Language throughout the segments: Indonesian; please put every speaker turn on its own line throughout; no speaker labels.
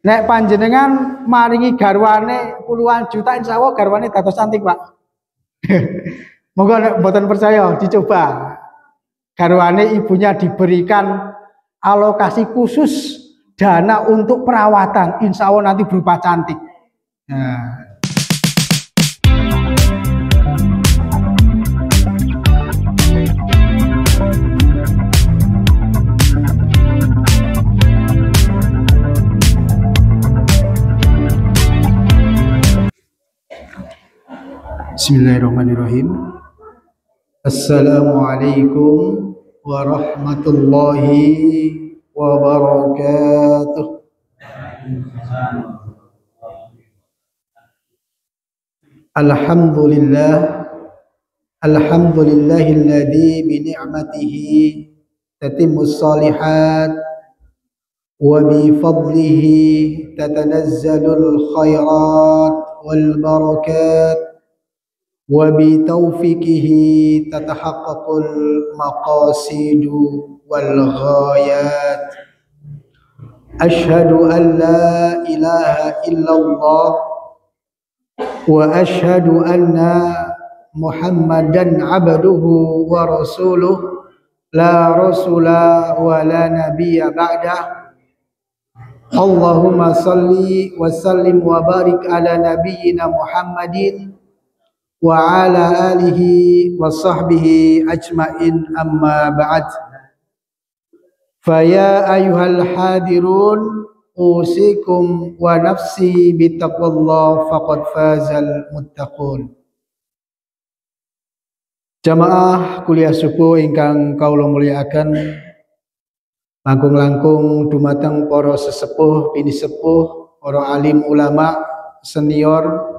Nek panjenengan maringi garwane puluhan juta, insya Allah garwane dados cantik, Pak. Monggo nek mboten percaya dicoba. Garwane ibunya diberikan alokasi khusus dana untuk perawatan, insya Allah nanti berupa cantik. Nah. Bismillahirrahmanirrahim. Assalamualaikum warahmatullahi wabarakatuh. Alhamdulillah, alhamdulillahilladzi bi ni'matihi tatimmus shalihat wa bi fadlihi tatanazzalul khairat wal barakat wa bi taufiqihi tatahaqqaqul maqasidu wal ghayat. Asyhadu an la ilaha illallah wa asyhadu anna Muhammadan abduhu wa rasuluh la rasula wa la nabiyya ba'dah. Allahumma salli wa sallim wa barik ala nabiyyina Muhammadin wa ala alihi wa sahbihi ajmain, amma ba'd. Faya ayuhal hadirun usikum wa nafsi bittaqwallah faqad fazal muttaqun. Jamaah kuliah subuh ingkang kaula mulyakaken, langkung-langkung dumateng para sesepuh bini sepuh, para alim ulama senior,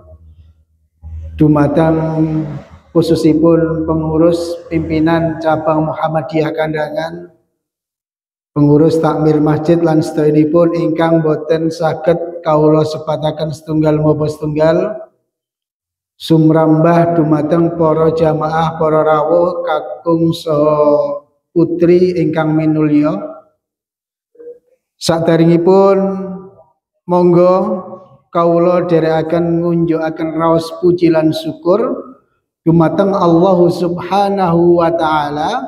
dumateng khususipun pengurus pimpinan cabang Muhammadiyah Kandangan, pengurus takmir masjid lan sedaya-sedayipun ingkang boten saged kawula sepataken setunggal mawa setunggal, sumrambah dumateng para jamaah para rawuh kakung saha putri ingkang minulya. Sakderengipun monggo kawula dherekaken ngunjukaken raos puji lan syukur dumateng Allah Subhanahu wa taala,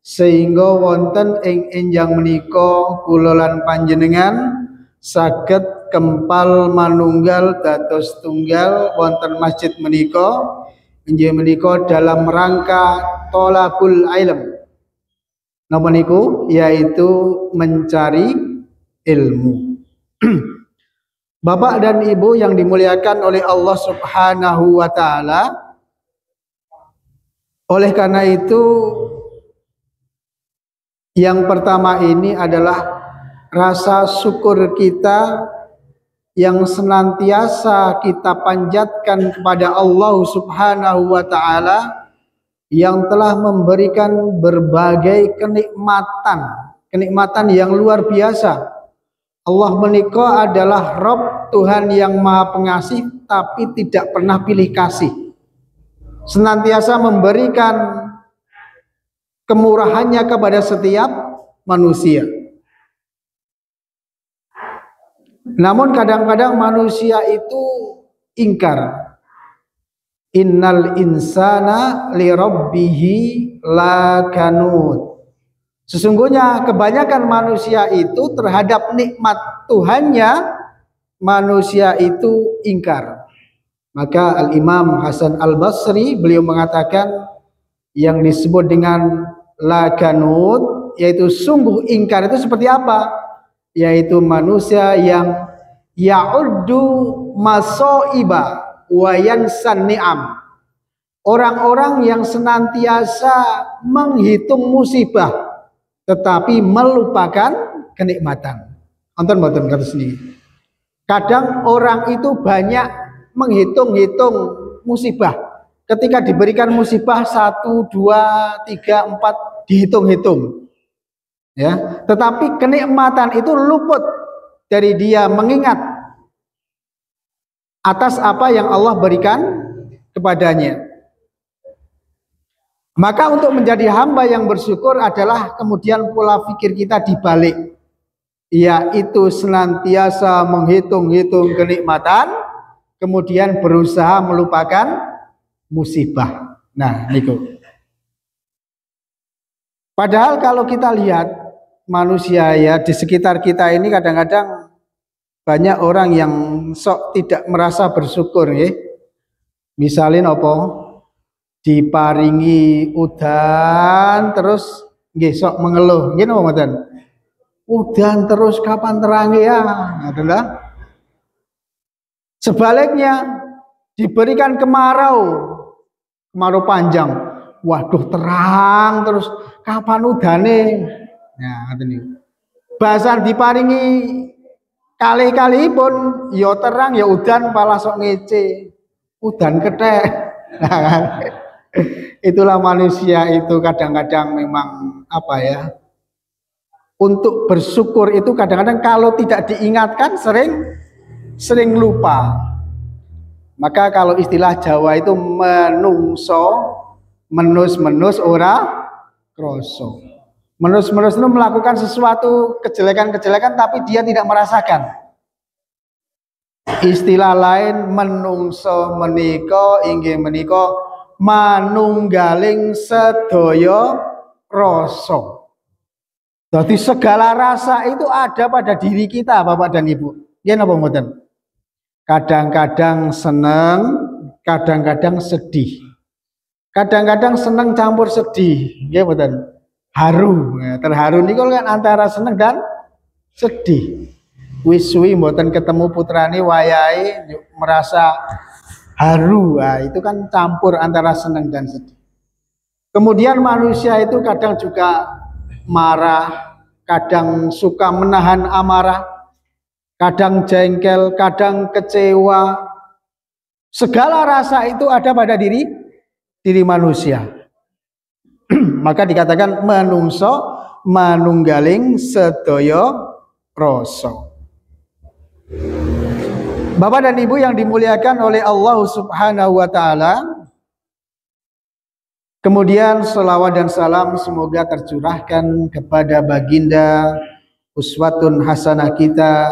sehingga wonten ing enjang menika kula lan panjenengan saged kempal manunggal dados tunggal wonten masjid menika, inggih menika dalam rangka thalabul ilm. Napa niku? Yaitu mencari ilmu. Bapak dan Ibu yang dimuliakan oleh Allah Subhanahu wa taala, oleh karena itu yang pertama ini adalah rasa syukur kita yang senantiasa kita panjatkan kepada Allah Subhanahu wa taala yang telah memberikan berbagai kenikmatan yang luar biasa. Allah menika adalah Rabb, Tuhan yang Maha Pengasih tapi tidak pernah pilih kasih. Senantiasa memberikan kemurahannya kepada setiap manusia. Namun kadang-kadang manusia itu ingkar. Innal insana li rabbihi lakanut. Sesungguhnya kebanyakan manusia itu terhadap nikmat Tuhannya, manusia itu ingkar. Maka Al-Imam Hasan Al-Basri beliau mengatakan yang disebut dengan lakanut, yaitu sungguh ingkar, itu seperti apa? Yaitu manusia yang ya'uddu masoiba wa yansan ni'am. Orang-orang yang senantiasa menghitung musibah tetapi melupakan kenikmatan. Nonton kata sendiri. Kadang orang itu banyak menghitung-hitung musibah. Ketika diberikan musibah 1, 2, 3, 4 dihitung-hitung. Ya, tetapi kenikmatan itu luput dari dia mengingat atas apa yang Allah berikan kepadanya. Maka untuk menjadi hamba yang bersyukur adalah kemudian pola pikir kita dibalik. yaitu senantiasa menghitung-hitung kenikmatan, kemudian berusaha melupakan musibah. Nah, niku. Padahal kalau kita lihat manusia ya di sekitar kita ini kadang-kadang banyak orang yang sok tidak merasa bersyukur ya. Misalnya apa? Diparingi udan terus nggih sok mengeluh. Nggih napa mboten? Udan terus kapan terangnya ya? Adalah sebaliknya diberikan kemarau panjang. Waduh terang terus kapan udane? Nah, ngoten niku. Basar diparingi kali-kali pun ya terang ya udan malah sok ngece. Udan kethek. Nah, itulah manusia itu kadang-kadang memang apa ya? Untuk bersyukur itu kadang-kadang kalau tidak diingatkan sering lupa. Maka kalau istilah Jawa itu menungso, menus ora kroso. Menus itu melakukan sesuatu kejelekan-kejelekan tapi dia tidak merasakan. Istilah lain menungso menika inggih menika manunggaling sedaya rasa. Jadi segala rasa itu ada pada diri kita, Bapak dan Ibu. Ya napa mboten? Kadang-kadang seneng, kadang-kadang sedih. Kadang-kadang seneng campur sedih, nggih mboten? Haru. Ya, terharu niku kan antara seneng dan sedih. Wis suwi mboten ketemu putrane wayahe merasa haru. Nah, itu kan campur antara seneng dan sedih. Kemudian manusia itu kadang juga marah, kadang suka menahan amarah, kadang jengkel, kadang kecewa. Segala rasa itu ada pada diri manusia. Maka dikatakan menungso manunggaling sedaya rasa. Bapak dan Ibu yang dimuliakan oleh Allah Subhanahu wa taala, kemudian selawat dan salam semoga tercurahkan kepada baginda uswatun hasanah kita,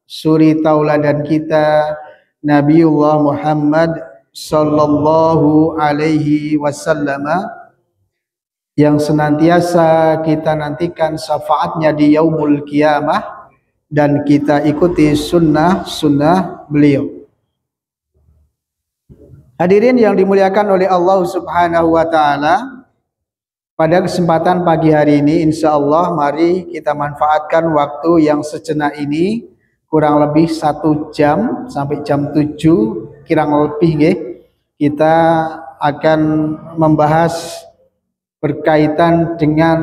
suri tauladan kita, Nabiullah Muhammad sallallahu alaihi wasallam, yang senantiasa kita nantikan syafaatnya di yaumul qiyamah dan kita ikuti sunnah beliau. Hadirin yang dimuliakan oleh Allah Subhanahu wa taala, pada kesempatan pagi hari ini insya Allah mari kita manfaatkan waktu yang sejenak ini, kurang lebih 1 jam sampai jam 7 kurang lebih nggih. Kita akan membahas berkaitan dengan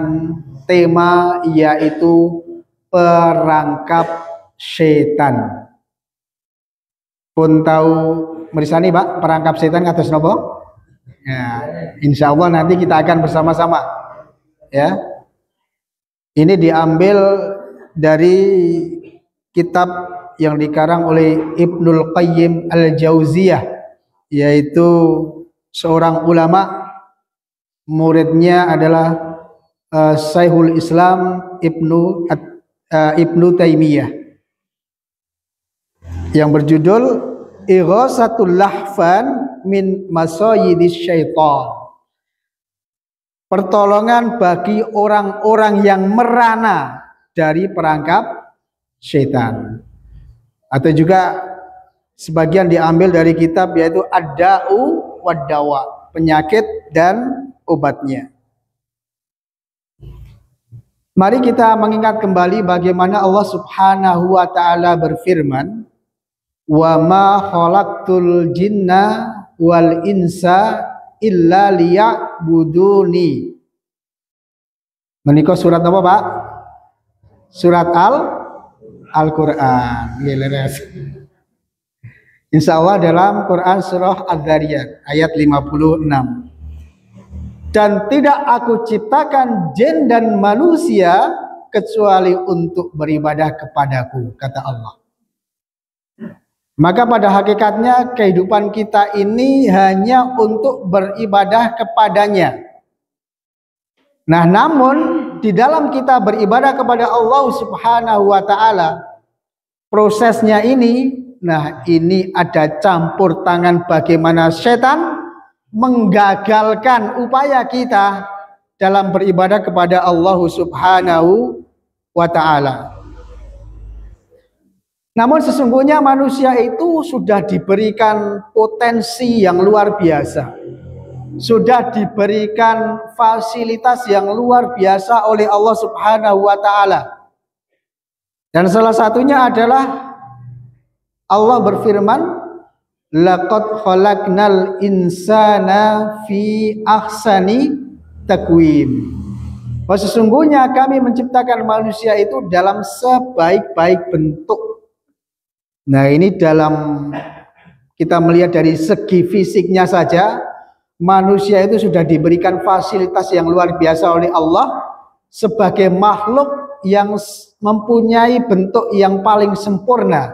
tema yaitu perangkap setan. Pun tahu merisani Pak perangkap setan kados napa? Ya, insya Allah nanti kita akan bersama-sama. Ya, ini diambil dari kitab yang dikarang oleh Ibnul Qayyim Al-Jauziyah, yaitu seorang ulama, muridnya adalah Syekhul Islam Ibnu Taimiyah, yang berjudul Ighasatul Lahfan min Masayyidis Syaitan. Pertolongan bagi orang-orang yang merana dari perangkap setan. Atau juga sebagian diambil dari kitab yaitu Ad-Da'u wad-Dawa, penyakit dan obatnya. Mari kita mengingat kembali bagaimana Allah Subhanahu wa taala berfirman, "Wa ma khalaqtul jinna wal insa illa liya'buduni." Menika surat apa, Pak? Surat Al-Qur'an. Insya Allah dalam Quran surah Adz-Dzariyat ayat 56. Dan tidak aku ciptakan jin dan manusia kecuali untuk beribadah kepadaku, kata Allah. Maka pada hakikatnya kehidupan kita ini hanya untuk beribadah kepadanya. Nah, namun di dalam kita beribadah kepada Allah Subhanahu wa taala, prosesnya ini, nah ini ada campur tangan bagaimana setan menggagalkan upaya kita dalam beribadah kepada Allah Subhanahu wa taala. Namun sesungguhnya manusia itu sudah diberikan potensi yang luar biasa. Sudah diberikan fasilitas yang luar biasa oleh Allah Subhanahu wa taala. Dan salah satunya adalah Allah berfirman, laqad khalaqnal insana fi ahsani taqwim. Bahwa sesungguhnya kami menciptakan manusia itu dalam sebaik-baik bentuk. Nah, ini dalam kita melihat dari segi fisiknya saja, manusia itu sudah diberikan fasilitas yang luar biasa oleh Allah sebagai makhluk yang mempunyai bentuk yang paling sempurna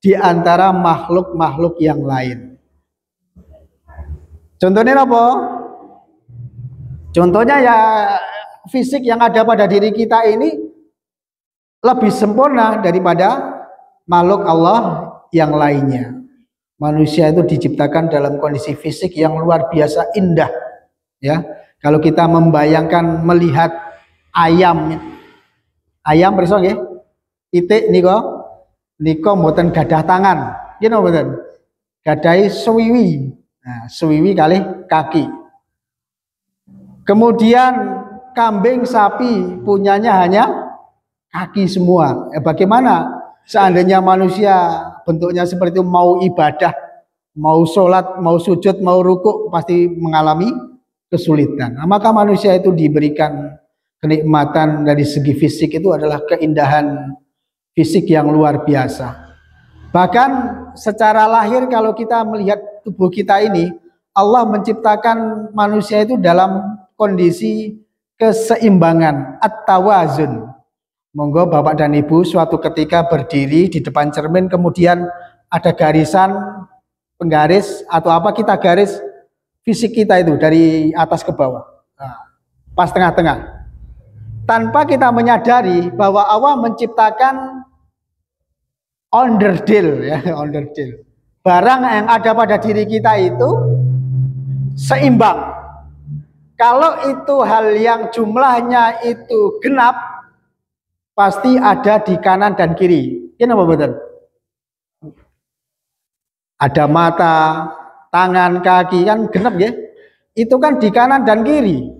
di antara makhluk-makhluk yang lain. Contohnya apa? Contohnya ya fisik yang ada pada diri kita ini lebih sempurna daripada makhluk Allah yang lainnya. Manusia itu diciptakan dalam kondisi fisik yang luar biasa indah. Ya, kalau kita membayangkan melihat ayam bersong ya, itik niko mboten gadah tangan, gini mboten, gadai suwiwi, nah, suwiwi kali kaki. Kemudian kambing, sapi punyanya hanya kaki semua. Bagaimana seandainya manusia bentuknya seperti itu, mau ibadah, mau sholat, mau sujud, mau rukuk, pasti mengalami kesulitan. Nah, maka manusia itu diberikan kenikmatan dari segi fisik itu adalah keindahan fisik yang luar biasa. Bahkan secara lahir kalau kita melihat tubuh kita ini, Allah menciptakan manusia itu dalam kondisi keseimbangan, at-tawazun. Monggo Bapak dan Ibu suatu ketika berdiri di depan cermin, kemudian ada garisan, penggaris atau apa, kita garis fisik kita itu dari atas ke bawah, nah, pas tengah-tengah, tanpa kita menyadari bahwa Allah menciptakan onderdil ya, onderdil, barang yang ada pada diri kita itu seimbang. Kalau itu hal yang jumlahnya itu genap, pasti ada di kanan dan kiri. Kenapa betul? Ada mata, tangan, kaki, kan genap ya. Itu kan di kanan dan kiri.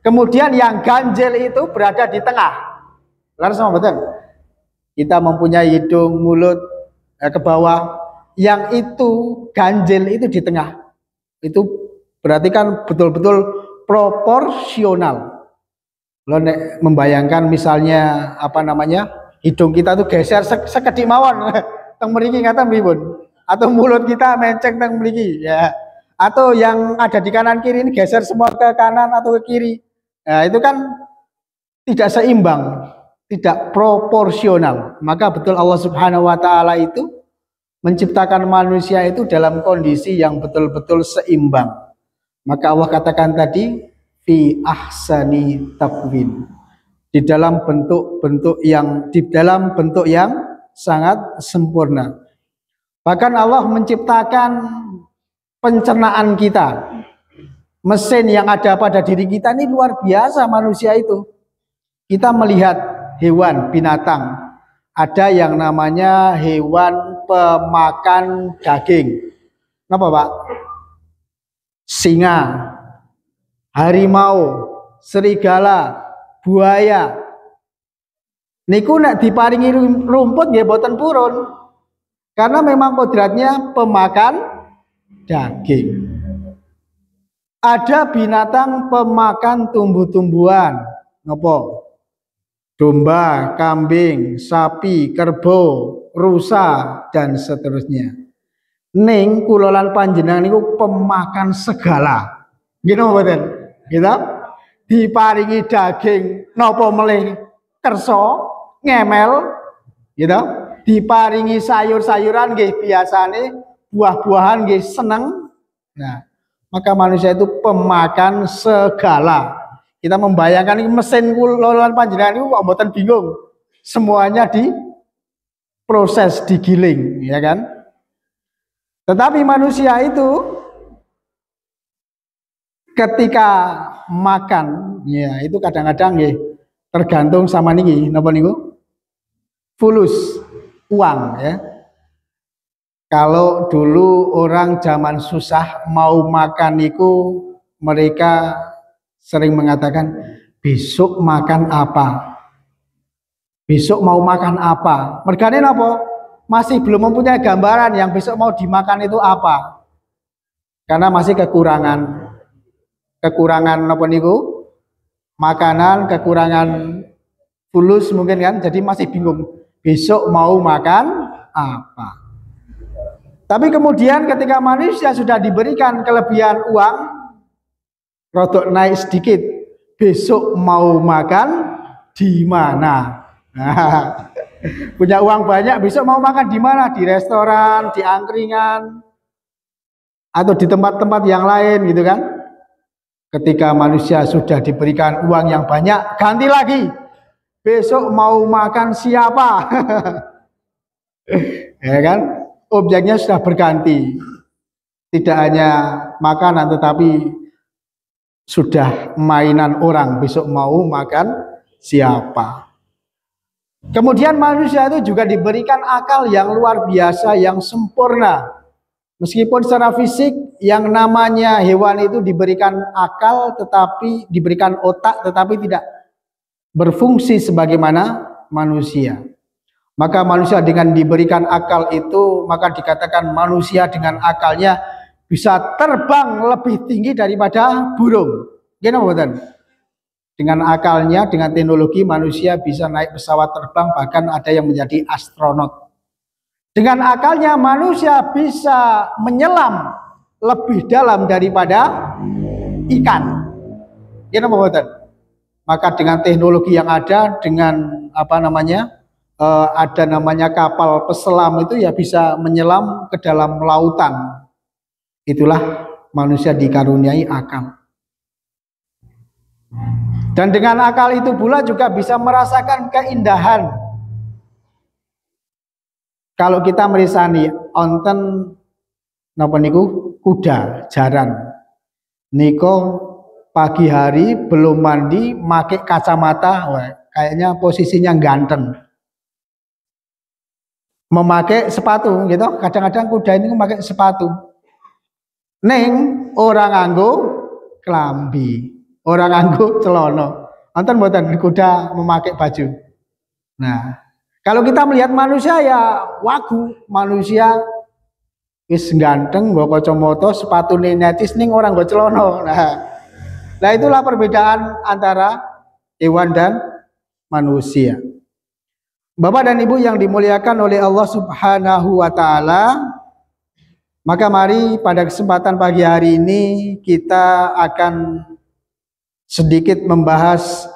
Kemudian yang ganjil itu berada di tengah. Lalu sama betul? Kita mempunyai hidung, mulut ke bawah. Yang itu ganjil itu di tengah. Itu berarti kan betul-betul proporsional. Lo membayangkan misalnya apa namanya, hidung kita tuh geser sekedik mawon teng mriki ngaten pripun, atau mulut kita menceng teng mriki ya, atau yang ada di kanan kiri ini geser semua ke kanan atau ke kiri. Nah, itu kan tidak seimbang, tidak proporsional. Maka betul Allah Subhanahu wa taala itu menciptakan manusia itu dalam kondisi yang betul-betul seimbang. Maka Allah katakan tadi fi ahsani taqwim, di dalam bentuk yang sangat sempurna. Bahkan Allah menciptakan pencernaan kita, mesin yang ada pada diri kita ini luar biasa. Manusia itu, kita melihat hewan, binatang, ada yang namanya hewan pemakan daging. Kenapa Pak? Singa, harimau, serigala, buaya. Niku nek diparingi rumput nggih boten purun. Karena memang kodratnya pemakan daging. Ada binatang pemakan tumbuh-tumbuhan. Nopo? Domba, kambing, sapi, kerbau, rusa, dan seterusnya. Ning kula lan panjenengan niku pemakan segala. Gini mboten? Gitu? Diparingi daging nopo melih kersa ngemel, gitu? Diparingi sayur-sayuran nggih biasane, buah-buahan nggih seneng. Nah, maka manusia itu pemakan segala. Kita membayangkan ini mesin kula panjenengan itu kok mboten bingung. Semuanya diproses, digiling, ya kan? Tetapi manusia itu ketika makan, ya itu kadang-kadang ya tergantung sama niki, napa niku? Fulus, uang ya. Kalau dulu orang zaman susah mau makan niku mereka sering mengatakan besok makan apa? Besok mau makan apa? Mergane napa? Masih belum mempunyai gambaran yang besok mau dimakan itu apa. Karena masih kekurangan apa niku? Makanan, kekurangan fulus mungkin kan. Jadi masih bingung. Besok mau makan apa? Tapi kemudian ketika manusia sudah diberikan kelebihan uang, rodok naik sedikit. Besok mau makan di mana? Nah, punya uang banyak, besok mau makan di mana? Di restoran, di angkringan, atau di tempat-tempat yang lain gitu kan. Ketika manusia sudah diberikan uang yang banyak, ganti lagi. Besok mau makan siapa? Ya kan? Objeknya sudah berganti. Tidak hanya makanan tetapi sudah mainan orang, besok mau makan siapa. Kemudian manusia itu juga diberikan akal yang luar biasa, yang sempurna. Meskipun secara fisik yang namanya hewan itu diberikan akal tetapi diberikan otak tetapi tidak berfungsi sebagaimana manusia. Maka manusia dengan diberikan akal itu, maka dikatakan manusia dengan akalnya bisa terbang lebih tinggi daripada burung. Gimana betul? Dengan akalnya, dengan teknologi manusia bisa naik pesawat terbang, bahkan ada yang menjadi astronot. Dengan akalnya manusia bisa menyelam lebih dalam daripada ikan. Gimana betul? Maka dengan teknologi yang ada, dengan ada namanya kapal peselam itu ya bisa menyelam ke dalam lautan. Itulah manusia dikaruniai akal. Dan dengan akal itu pula juga bisa merasakan keindahan. Kalau kita merisani onten napa niku kuda jaran. Niko pagi hari belum mandi, pakai kacamata, wah, kayaknya posisinya ganteng. Memakai sepatu gitu, kadang-kadang kuda ini memakai sepatu. Neng orang nganggo klambi. Orang nganggo celono. Nonton mboten kuda memakai baju. Nah, kalau kita melihat manusia ya wagu, manusia wis ganteng nggo kacamata, sepatune netis ning orang nggo celono. Nah, itulah perbedaan antara hewan dan manusia. Bapak dan Ibu yang dimuliakan oleh Allah Subhanahu wa taala, maka mari pada kesempatan pagi hari ini kita akan sedikit membahas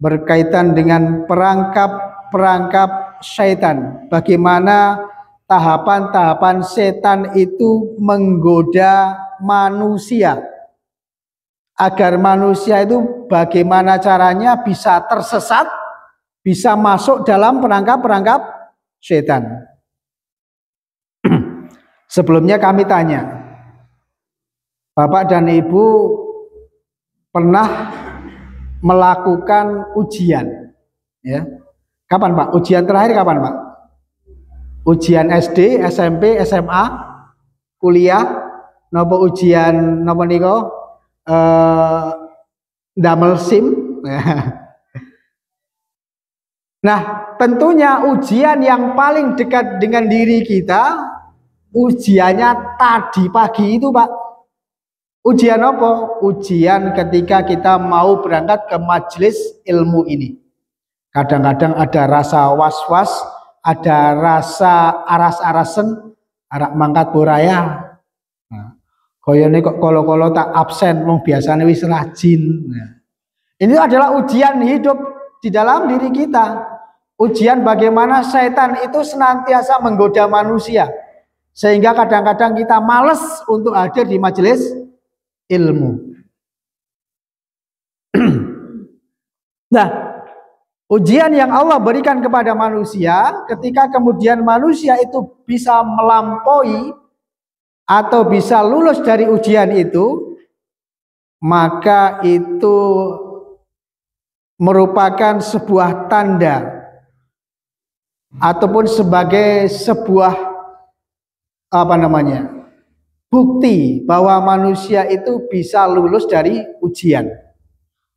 berkaitan dengan perangkap syaitan. Bagaimana tahapan-tahapan setan itu menggoda manusia. Agar manusia itu bagaimana caranya bisa tersesat, bisa masuk dalam perangkap-perangkap setan. Sebelumnya kami tanya, Bapak dan Ibu pernah melakukan ujian, ya? Kapan Pak? Ujian terakhir kapan Pak? Ujian SD, SMP, SMA, kuliah, nopo ujian nopo niko, damel SIM. Nah, tentunya ujian yang paling dekat dengan diri kita, ujiannya tadi pagi itu Pak. Ujian apa? Ujian ketika kita mau berangkat ke majelis ilmu ini. Kadang-kadang ada rasa was-was, ada rasa aras-arasen, arak mangkat buraya. Nah, koyone kok kolo-kolo tak absen, wong biasanya wis rajin. Nah, ini adalah ujian hidup di dalam diri kita. Ujian bagaimana setan itu senantiasa menggoda manusia. Sehingga kadang-kadang kita males untuk hadir di majelis ilmu. Nah, ujian yang Allah berikan kepada manusia, ketika kemudian manusia itu bisa melampaui atau bisa lulus dari ujian itu, maka itu merupakan sebuah tanda ataupun sebagai sebuah bukti bahwa manusia itu bisa lulus dari ujian.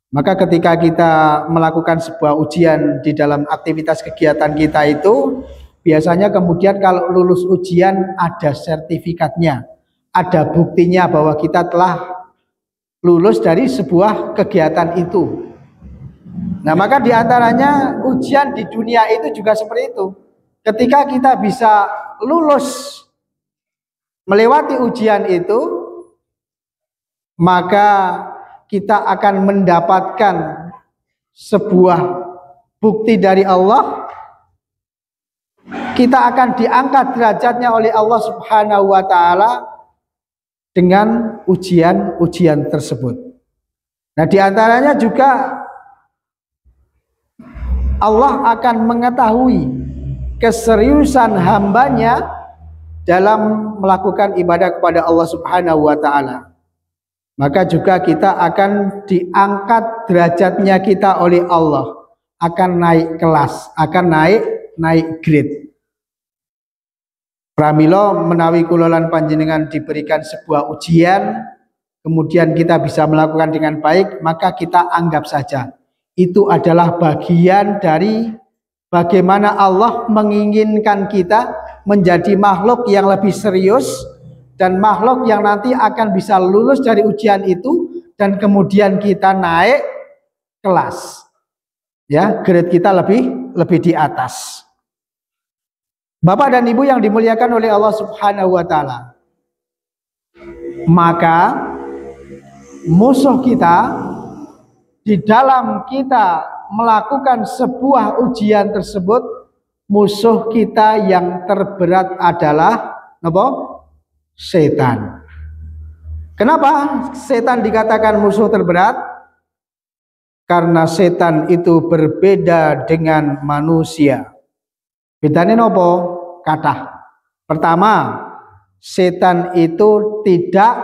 Maka ketika kita melakukan sebuah ujian di dalam aktivitas kegiatan kita itu, biasanya kemudian kalau lulus ujian ada sertifikatnya, ada buktinya bahwa kita telah lulus dari sebuah kegiatan itu. Nah, maka diantaranya ujian di dunia itu juga seperti itu. Ketika kita bisa lulus melewati ujian itu, maka kita akan mendapatkan sebuah bukti dari Allah. Kita akan diangkat derajatnya oleh Allah Subhanahu wa taala dengan ujian-ujian tersebut. Nah, diantaranya juga Allah akan mengetahui keseriusan hambanya dalam melakukan ibadah kepada Allah Subhanahu wa taala. Maka juga kita akan diangkat derajatnya kita oleh Allah, akan naik kelas, akan naik grade. Pramila menawi kula lan panjenengan diberikan sebuah ujian, kemudian kita bisa melakukan dengan baik, maka kita anggap saja itu adalah bagian dari bagaimana Allah menginginkan kita menjadi makhluk yang lebih serius dan makhluk yang nanti akan bisa lulus dari ujian itu dan kemudian kita naik kelas. Ya, grade kita lebih di atas. Bapak dan Ibu yang dimuliakan oleh Allah Subhanahu wa taala. Maka musuh kita di dalam kita melakukan sebuah ujian tersebut, musuh kita yang terberat adalah apa? Setan. Kenapa setan dikatakan musuh terberat? Karena setan itu berbeda dengan manusia. Bedanya nopo? Kathah. Pertama, setan itu tidak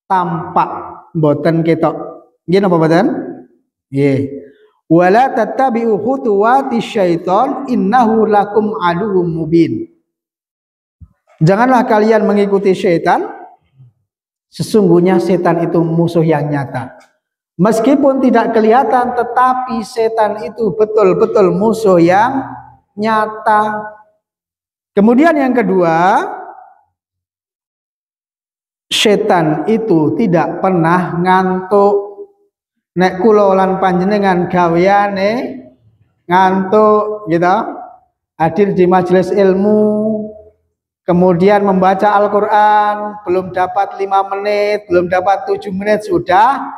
tampak, mboten ketok. Nggih napa mboten? Nggih. Wala tattabi'u khutuwati syaiton innahu lakum aduwwum mubin. Janganlah kalian mengikuti setan, sesungguhnya setan itu musuh yang nyata. Meskipun tidak kelihatan, tetapi setan itu betul-betul musuh yang nyata. Kemudian yang kedua, setan itu tidak pernah ngantuk. Nek kula lan panjenengan gaweane ngantuk gitu, hadir di majelis ilmu, kemudian membaca Al-Quran, belum dapat 5 menit, belum dapat 7 menit sudah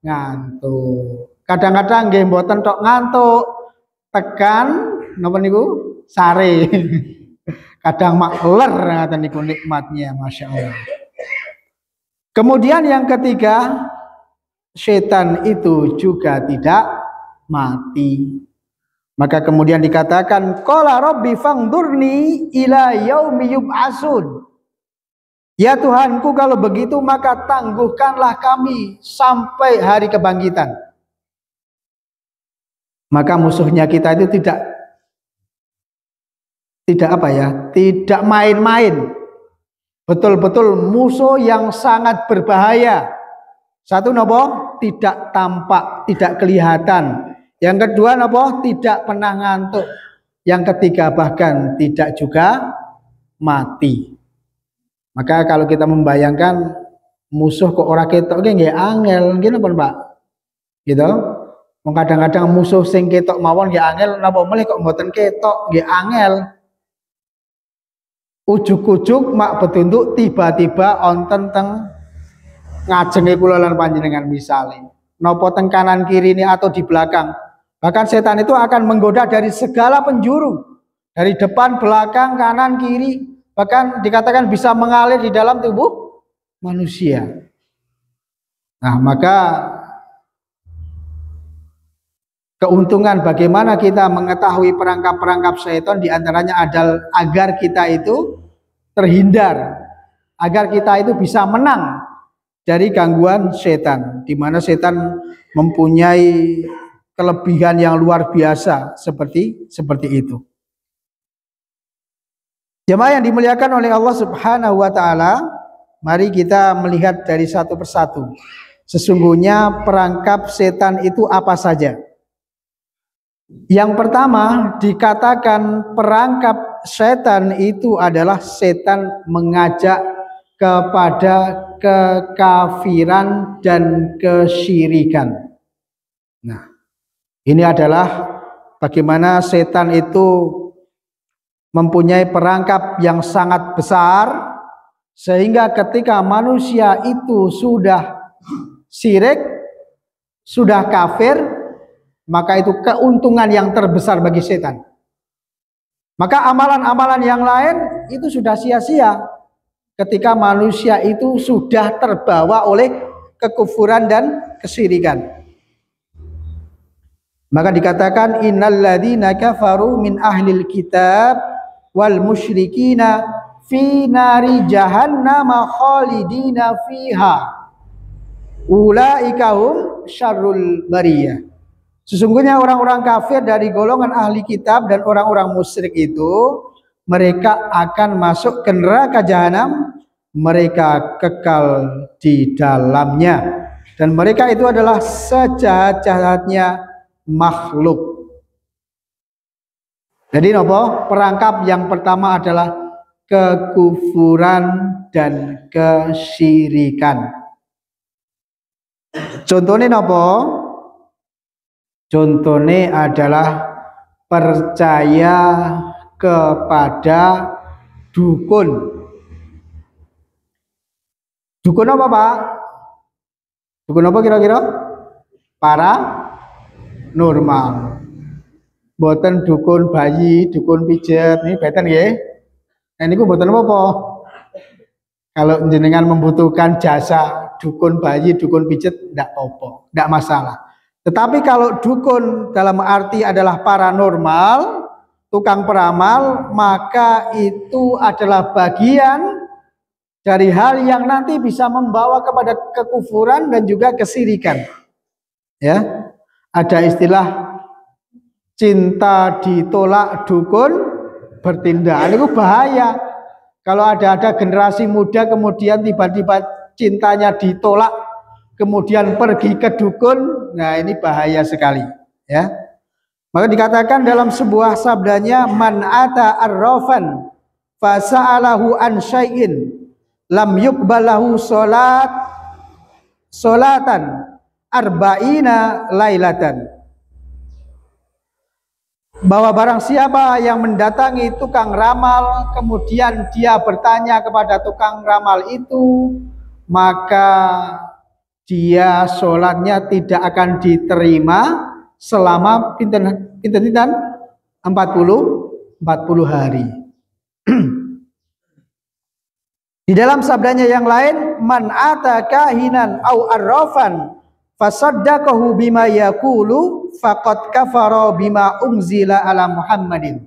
ngantuk. Kadang-kadang nggih mboten tok ngantuk, tekan napa niku sare. Kadang makler ngaten niku nikmatnya, Masya Allah. Kemudian yang ketiga, setan itu juga tidak mati. Maka kemudian dikatakan qala rabbi fangdurni ila yaumi yub'atsun. Ya Tuhanku, kalau begitu maka tangguhkanlah kami sampai hari kebangkitan. Maka musuhnya kita itu tidak main-main. Betul-betul musuh yang sangat berbahaya. Satu nopo? Tidak tampak, tidak kelihatan. Yang kedua nopo? Tidak pernah ngantuk. Yang ketiga bahkan tidak juga mati. Maka kalau kita membayangkan musuh kok ora ketok nggih angel, nggih napa Pak? Gitu. Kadang-kadang musuh sing ketok mawon nggih angel, napa melih kok mboten ketok nggih angel. Ujuk-ujuk mak betunduk tiba-tiba onten teng ngajenge kula lan panjenengan misale napa teng kanan kiri ini atau di belakang. Bahkan setan itu akan menggoda dari segala penjuru, dari depan, belakang, kanan, kiri, bahkan dikatakan bisa mengalir di dalam tubuh manusia. Nah, maka keuntungan bagaimana kita mengetahui perangkap-perangkap syaitan, diantaranya adalah agar kita itu terhindar, agar kita itu bisa menang dari gangguan setan, di mana setan mempunyai kelebihan yang luar biasa seperti itu. Jemaah yang dimuliakan oleh Allah Subhanahu wa taala, mari kita melihat dari satu persatu. Sesungguhnya perangkap setan itu apa saja? Yang pertama dikatakan perangkap setan itu adalah setan mengajak kepada kekafiran dan kesyirikan. Nah, ini adalah bagaimana setan itu mempunyai perangkap yang sangat besar, sehingga ketika manusia itu sudah syirik, sudah kafir, maka itu keuntungan yang terbesar bagi setan. Maka amalan-amalan yang lain itu sudah sia-sia ketika manusia itu sudah terbawa oleh kekufuran dan kesyirikan. Maka dikatakan innal ladzina kafaru min ahlil kitab wal musyrikina fi nari jahannam khalidina fiha ulaika hum syarrul bariyah. Sesungguhnya orang-orang kafir dari golongan ahli kitab dan orang-orang musyrik itu, mereka akan masuk ke neraka jahanam, mereka kekal di dalamnya, dan mereka itu adalah sejahat-jahatnya makhluk. Jadi nopo, perangkap yang pertama adalah kekufuran dan kesyirikan. Contohnya nopo? Contohnya adalah percaya kepada dukun. Dukun apa, Pak? Dukun apa kira-kira? Paranormal. Boten dukun bayi, dukun pijet, ini beten nggih. Nah niku boten apa-apa. Kalau jenengan membutuhkan jasa dukun bayi, dukun pijet, ndak apa, ndak masalah. Tetapi kalau dukun dalam arti adalah paranormal, tukang peramal, maka itu adalah bagian dari hal yang nanti bisa membawa kepada kekufuran dan juga kesyirikan. Ya, ada istilah cinta ditolak dukun bertindak. Ini bahaya. Kalau ada generasi muda kemudian tiba-tiba cintanya ditolak, kemudian pergi ke dukun, nah ini bahaya sekali, ya. Maka dikatakan dalam sebuah sabdanya, man ata arrafan fasa'alahu an syai'in lam yuqbalahu solatan arba'ina lailatan. Bahwa barang siapa yang mendatangi tukang ramal, kemudian dia bertanya kepada tukang ramal itu, maka dia sholatnya tidak akan diterima selama pinten 40 hari. Di dalam sabdanya yang lain, man ata kahinan au arrafan fasaddaqahu bima yaqulu faqad kafara bima unzila ala Muhammadin.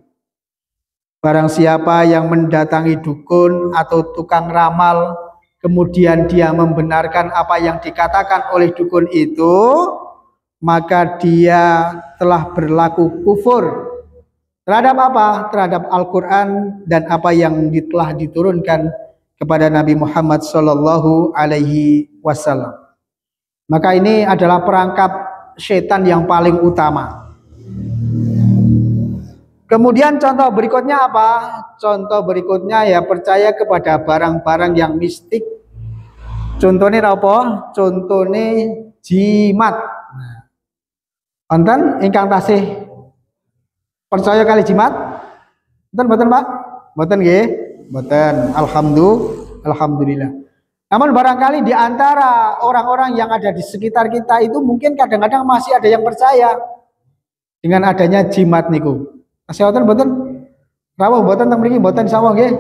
Barang siapa yang mendatangi dukun atau tukang ramal, kemudian dia membenarkan apa yang dikatakan oleh dukun itu, maka dia telah berlaku kufur terhadap apa? Terhadap Al-Quran dan apa yang telah diturunkan kepada Nabi Muhammad Sallallahu Alaihi Wasallam. Maka ini adalah perangkap setan yang paling utama. Kemudian contoh berikutnya apa? Contoh berikutnya ya percaya kepada barang-barang yang mistik. Contohnya apa? Contohnya jimat. Wonten ingkang tasih percaya kali jimat? Mboten Pak? Mboten nggih? Mboten. Alhamdulillah. Namun barangkali di antara orang-orang yang ada di sekitar kita itu mungkin kadang-kadang masih ada yang percaya dengan adanya jimat niku. Tasih wonten mboten? Rawuh mboten teng mriki mboten insyaallah nggih.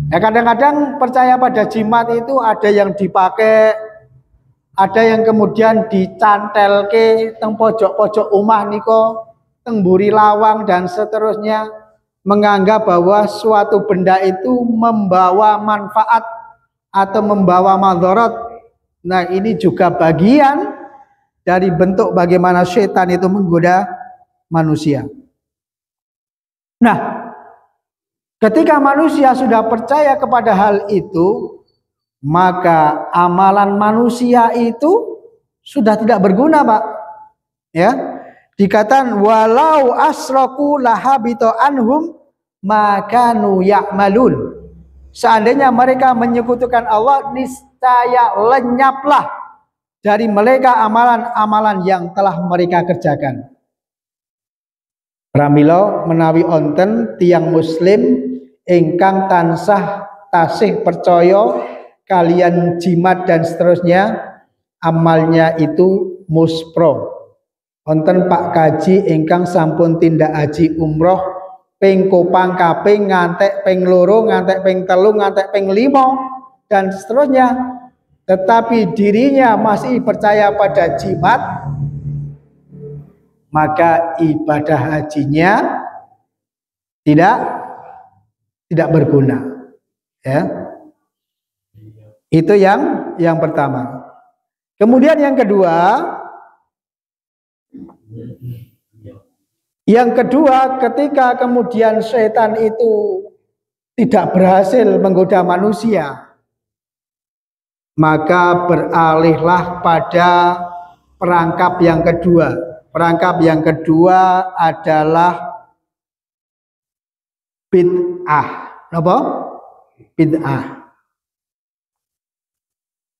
Ya kadang-kadang percaya pada jimat itu ada yang dipakai ada yang kemudian dicantelke teng pojok-pojok omah niko, teng mburi lawang dan seterusnya, menganggap bahwa suatu benda itu membawa manfaat atau membawa madharat. Nah, ini juga bagian dari bentuk bagaimana setan itu menggoda manusia. Nah, ketika manusia sudah percaya kepada hal itu, maka amalan manusia itu sudah tidak berguna, Pak. Ya. Dikatakan walau asraku lahabita anhum makanu ya'malun. Seandainya mereka menyekutukan Allah, niscaya lenyaplah dari mereka amalan-amalan yang telah mereka kerjakan. Pramila menawi onten tiang muslim ingkang tansah tasih percaya kalian jimat dan seterusnya, amalnya itu muspro. Wonten Pak Kaji ingkang sampun tindak haji umroh ping kopang kaping ngantek ping loro, ngantek ping telu, ngantek ping limo dan seterusnya, tetapi dirinya masih percaya pada jimat, maka ibadah hajinya tidak berguna. Ya. Itu yang pertama. Kemudian yang kedua, ketika kemudian setan itu tidak berhasil menggoda manusia, maka beralihlah pada perangkap yang kedua. Perangkap yang kedua adalah bid'ah. Napa? Bid'ah.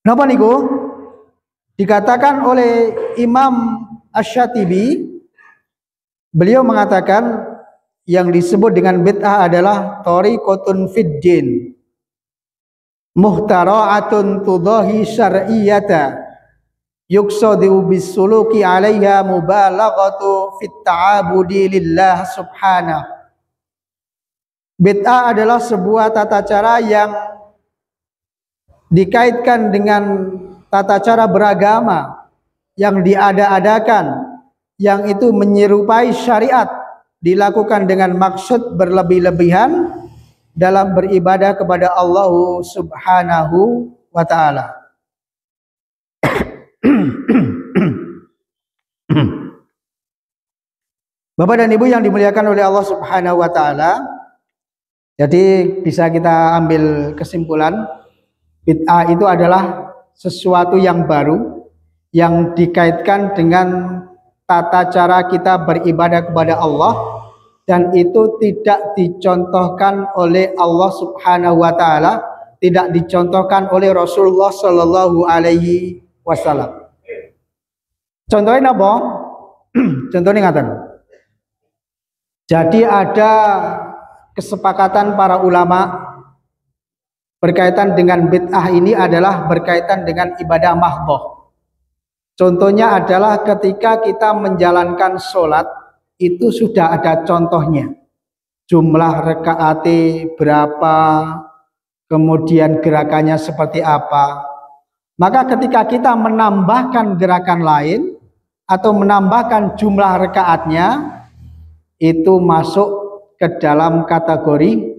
Napa niku? Dikatakan oleh Imam Asy-Syatibi, beliau mengatakan yang disebut dengan bid'ah adalah thariqatun fid din muhtara'atun tudahi syar'iyyata yuqsadu bisuluki 'alaiha mubalaghatu fit ta'abudi lillah subhanahu. Bid'ah adalah sebuah tata cara yang dikaitkan dengan tata cara beragama yang diada-adakan, yang itu menyerupai syariat, dilakukan dengan maksud berlebih-lebihan dalam beribadah kepada Allah Subhanahu wa ta'ala. Bapak dan Ibu yang dimuliakan oleh Allah Subhanahu wa ta'ala, jadi bisa kita ambil kesimpulan, bid'ah itu adalah sesuatu yang baru yang dikaitkan dengan tata cara kita beribadah kepada Allah, dan itu tidak dicontohkan oleh Allah Subhanahu wa ta'ala, tidak dicontohkan oleh Rasulullah Sallallahu Alaihi Wasallam. Contohnya apa? Contohnya ngaten. Jadi ada kesepakatan para ulama berkaitan dengan bid'ah ini adalah berkaitan dengan ibadah mahdhah. Contohnya adalah ketika kita menjalankan sholat, itu sudah ada contohnya. Jumlah rakaatnya berapa, kemudian gerakannya seperti apa. Maka ketika kita menambahkan gerakan lain atau menambahkan jumlah rakaatnya, itu masuk ke dalam kategori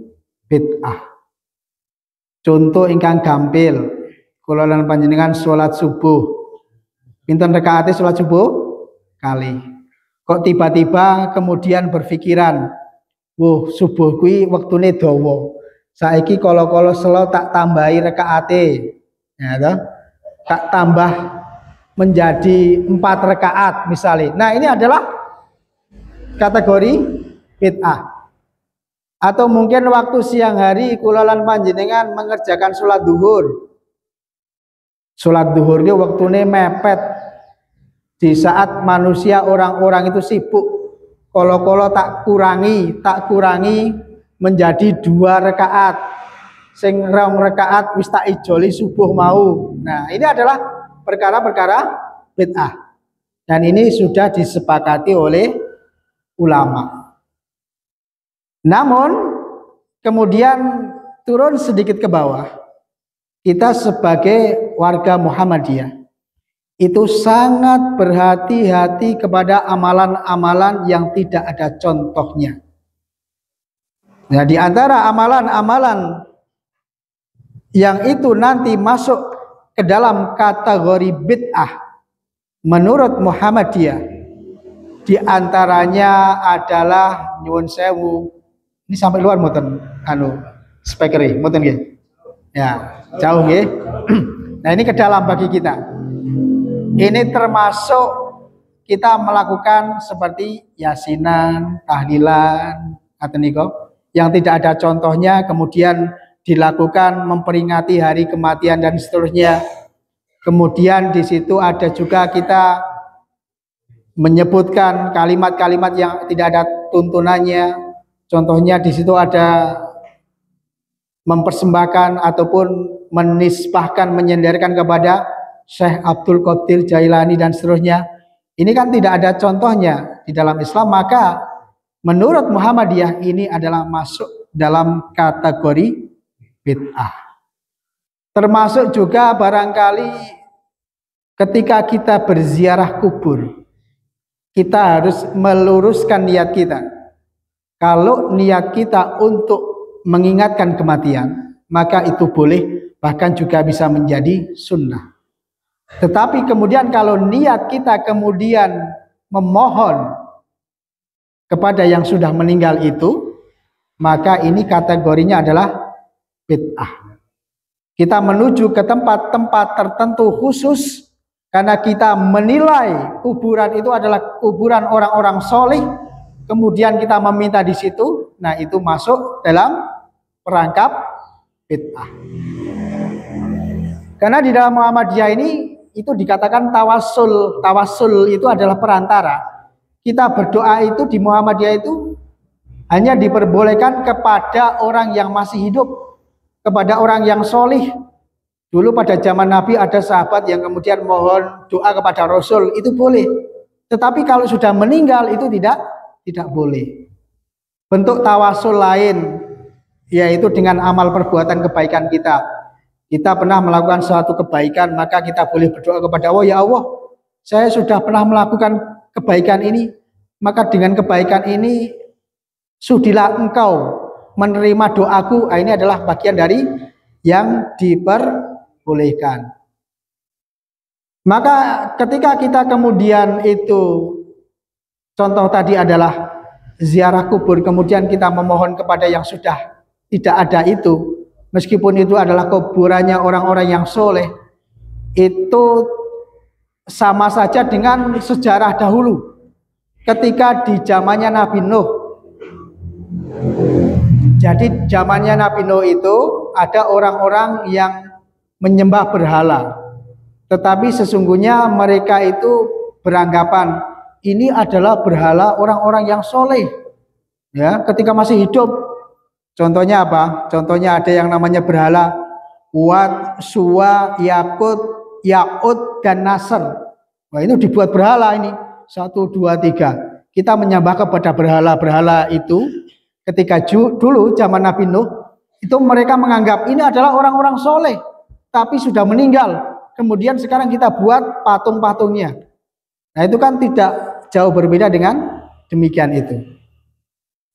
bid'ah. Contoh ingkang gampil, kula lan panjenengan sholat subuh, pinten rakaatnya sholat subuh? Kali. Kok tiba-tiba kemudian berpikiran, wuh subuh kuwi wektune dawa, saiki kala-kala selo tak tambahi rakaate, ya toh, tak tambah menjadi 4 rakaat misalnya. Nah, ini adalah kategori bid'ah. Atau mungkin waktu siang hari kula lan panjenengan mengerjakan sholat duhur. Sholat duhur itu waktune mepet, di saat manusia orang-orang itu sibuk. Kala-kala tak kurangi menjadi 2 rakaat. Sing 2 rakaat wis tak ijoli subuh mau. Nah, ini adalah perkara-perkara bid'ah. Dan ini sudah disepakati oleh ulama. Namun kemudian turun sedikit ke bawah, kita sebagai warga Muhammadiyah itu sangat berhati-hati kepada amalan-amalan yang tidak ada contohnya. Nah, di antara amalan-amalan yang itu nanti masuk ke dalam kategori bid'ah menurut Muhammadiyah, di antaranya adalah nyuwun sewu. Ini sampai luar mboten speaker mboten nggih. Ya, jauh nggih. Nah, ini ke dalam bagi kita. Ini termasuk kita melakukan seperti yasinan, tahlilan, yang tidak ada contohnya, kemudian dilakukan memperingati hari kematian dan seterusnya. Kemudian di situ ada juga kita menyebutkan kalimat-kalimat yang tidak ada tuntunannya. Contohnya di situ ada mempersembahkan ataupun menisbahkan, menyenderkan kepada Syekh Abdul Qadir Jailani dan seterusnya. Ini kan tidak ada contohnya di dalam Islam, maka menurut Muhammadiyah ini adalah masuk dalam kategori bid'ah. Termasuk juga barangkali ketika kita berziarah kubur, kita harus meluruskan niat kita. Kalau niat kita untuk mengingatkan kematian, maka itu boleh, bahkan juga bisa menjadi sunnah. Tetapi kemudian kalau niat kita kemudian memohon kepada yang sudah meninggal itu, maka ini kategorinya adalah bid'ah. Kita menuju ke tempat-tempat tertentu khusus karena kita menilai kuburan itu adalah kuburan orang-orang soleh, kemudian kita meminta di situ, nah itu masuk dalam perangkap bid'ah. Karena di dalam Muhammadiyah ini itu dikatakan tawassul. Tawassul itu adalah perantara. Kita berdoa itu di Muhammadiyah itu hanya diperbolehkan kepada orang yang masih hidup, kepada orang yang solih. Dulu pada zaman Nabi ada sahabat yang kemudian mohon doa kepada Rasul, itu boleh. Tetapi kalau sudah meninggal itu tidak boleh. Bentuk tawassul lain yaitu dengan amal perbuatan kebaikan kita. Kita pernah melakukan suatu kebaikan, maka kita boleh berdoa kepada Allah, ya Allah, saya sudah pernah melakukan kebaikan ini, maka dengan kebaikan ini sudilah engkau menerima doaku. Ini adalah bagian dari yang diperbolehkan. Maka ketika kita kemudian itu, contoh tadi adalah ziarah kubur, kemudian kita memohon kepada yang sudah tidak ada itu, meskipun itu adalah kuburannya orang-orang yang soleh, itu sama saja dengan sejarah dahulu. Ketika di zamannya Nabi Nuh, jadi zamannya Nabi Nuh itu ada orang-orang yang menyembah berhala, tetapi sesungguhnya mereka itu beranggapan ini adalah berhala orang-orang yang soleh, ya, ketika masih hidup. Contohnya apa? Contohnya ada yang namanya berhala Wat, Suwa, Yakut, Ya'ud, dan Nasr. Wah, itu dibuat berhala ini. 1, 2, 3. Kita menyembah kepada berhala-berhala itu. Ketika dulu zaman Nabi Nuh, itu mereka menganggap ini adalah orang-orang soleh, tapi sudah meninggal. Kemudian sekarang kita buat patung-patungnya. Nah, itu kan tidak jauh berbeda dengan demikian itu.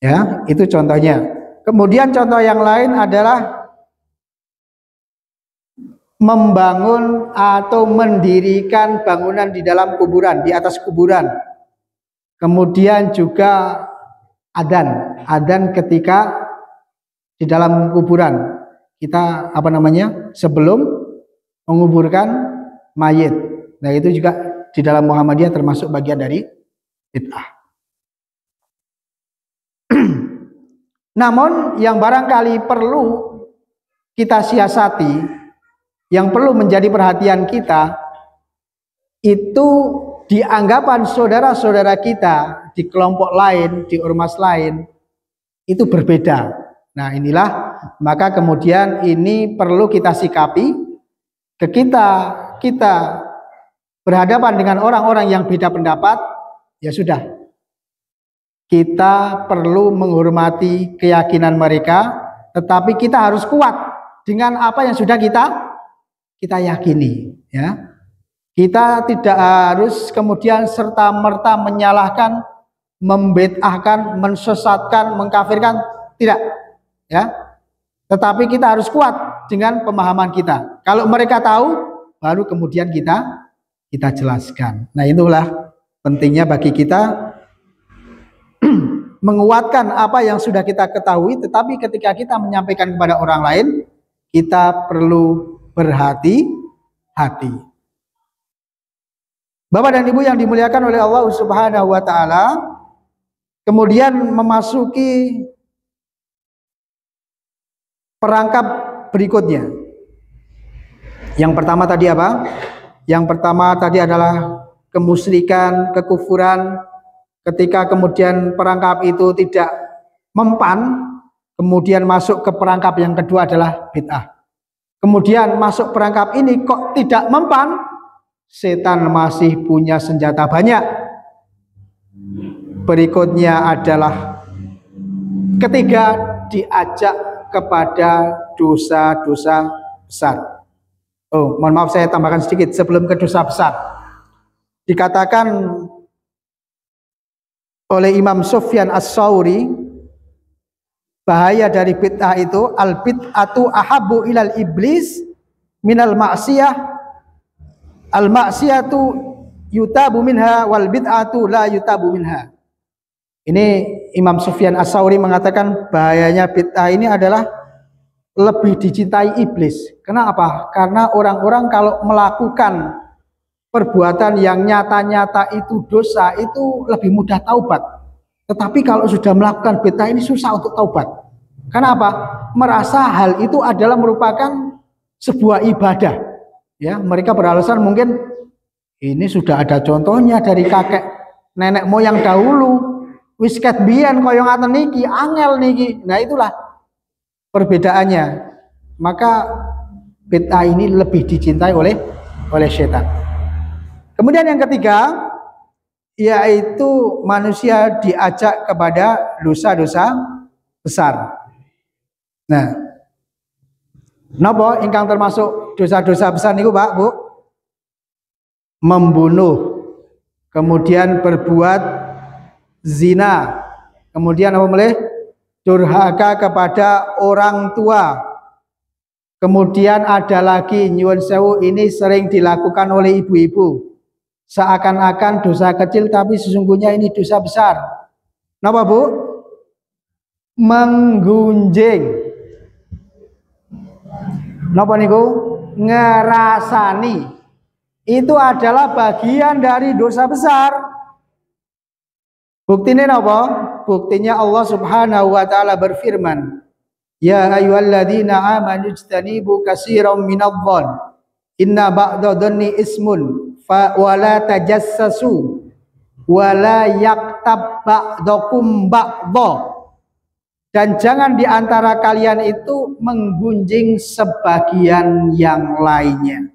Ya, itu contohnya. Kemudian contoh yang lain adalah membangun atau mendirikan bangunan di dalam kuburan, di atas kuburan. Kemudian juga adzan ketika di dalam kuburan. Kita sebelum menguburkan mayit. Nah, itu juga di dalam Muhammadiyah termasuk bagian dari bid'ah. Namun yang barangkali perlu kita siasati, yang perlu menjadi perhatian kita, itu di anggapan saudara-saudara kita di kelompok lain, di ormas lain, itu berbeda. Nah, inilah maka kemudian ini perlu kita sikapi. Kita berhadapan dengan orang-orang yang beda pendapat, ya sudah, kita perlu menghormati keyakinan mereka, tetapi kita harus kuat dengan apa yang sudah kita yakini, ya. Kita tidak harus kemudian serta-merta menyalahkan, membid'ahkan, mensesatkan, mengkafirkan, tidak, ya. Tetapi kita harus kuat dengan pemahaman kita. Kalau mereka tahu, baru kemudian kita jelaskan. Nah, itulah pentingnya bagi kita menguatkan apa yang sudah kita ketahui, tetapi ketika kita menyampaikan kepada orang lain, kita perlu berhati-hati. Bapak dan Ibu yang dimuliakan oleh Allah Subhanahu wa taala, kemudian memasuki perangkap berikutnya. Yang pertama tadi apa? Yang pertama tadi adalah kemusyrikan, kekufuran. Ketika kemudian perangkap itu tidak mempan, kemudian masuk ke perangkap yang kedua adalah bid'ah. Kemudian masuk perangkap ini kok tidak mempan, setan masih punya senjata banyak. Berikutnya adalah ketiga, diajak kepada dosa-dosa besar. Oh, mohon maaf saya tambahkan sedikit sebelum ke dosa besar. Dikatakan oleh Imam Sufyan As-Tsauri, bahaya dari bid'ah itu, al bid'atu ahabbu ilal iblis minal ma'siyah, al ma'siyatu yutabu minha wal bid'atu la yutabu minha. Ini Imam Sufyan As-Tsauri mengatakan bahayanya bid'ah ini adalah lebih dicintai iblis. Kenapa? Karena orang-orang kalau melakukan perbuatan yang nyata-nyata itu dosa, itu lebih mudah taubat. Tetapi kalau sudah melakukan bid'ah ini susah untuk taubat. Kenapa? Merasa hal itu adalah merupakan sebuah ibadah. Ya, mereka beralasan mungkin ini sudah ada contohnya dari kakek nenek moyang dahulu. Wis ket biyen kaya ngaten niki, angel niki. Nah, itulah perbedaannya. Maka bid'ah ini lebih dicintai oleh setan. Kemudian yang ketiga, yaitu manusia diajak kepada dosa-dosa besar. Nah, napa ingkang termasuk dosa-dosa besar niku, Pak, Bu? Membunuh, kemudian berbuat zina, kemudian apa melih? Durhaka kepada orang tua. Kemudian ada lagi nyuwun sewu, ini sering dilakukan oleh ibu-ibu. Seakan-akan dosa kecil tapi sesungguhnya ini dosa besar. Napa, Bu? Menggunjing. Napa niku? Ngerasani. Itu adalah bagian dari dosa besar. Buktinya napa? Buktinya Allah Subhanahu wa taala berfirman, "Ya ayyuhalladzina amanu ijtanibu katsiran minadh-dhon. Inna ba'da dhanni ismun. Wala tajassasu wala yaktab ba'dakum ba'dha." Dan jangan diantara kalian itu menggunjing sebagian yang lainnya.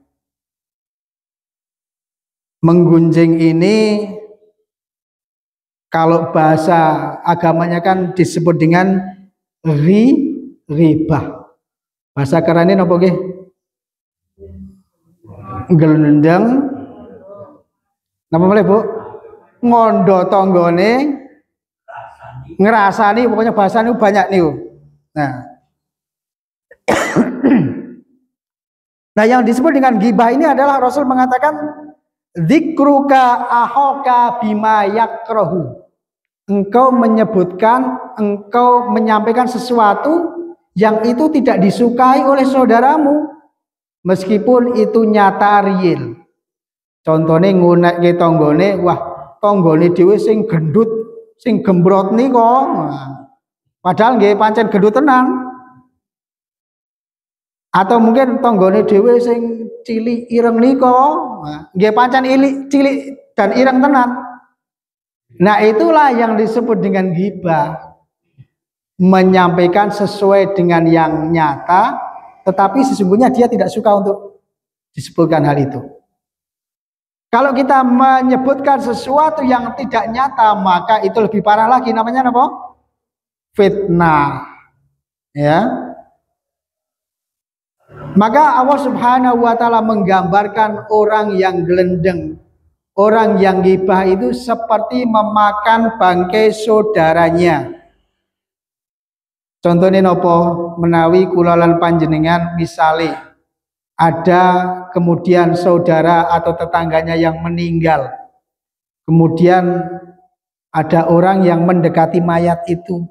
Menggunjing ini kalau bahasa agamanya kan disebut dengan ribah. Bahasa kerannya napa nggih? Gelendang. Napa boleh, Bu? Ngondo tonggone, ngerasani, pokoknya bahasa ini banyak nih. Nah, yang disebut dengan ghibah ini adalah Rasul mengatakan dzikruka ahoka bima yakrahu. Engkau menyebutkan, engkau menyampaikan sesuatu yang itu tidak disukai oleh saudaramu, meskipun itu nyata real. Contohnya ngunekke tonggone, wah tonggone dhewe sing gendut, sing gembrot nika. Padahal nggih pancen gendut tenan. Atau mungkin tonggone dhewe sing cilik ireng nika, nggih pancen cilik dan ireng tenan. Nah, itulah yang disebut dengan ghibah. Menyampaikan sesuai dengan yang nyata, tetapi sesungguhnya dia tidak suka untuk disebutkan hal itu. Kalau kita menyebutkan sesuatu yang tidak nyata, maka itu lebih parah lagi, namanya apa? Fitnah. Ya. Maka Allah Subhanahu wa taala menggambarkan orang yang gelendeng, orang yang ghibah itu seperti memakan bangkai saudaranya. Contohnya nopo menawi kula lan panjenengan misale ada kemudian saudara atau tetangganya yang meninggal. Kemudian ada orang yang mendekati mayat itu.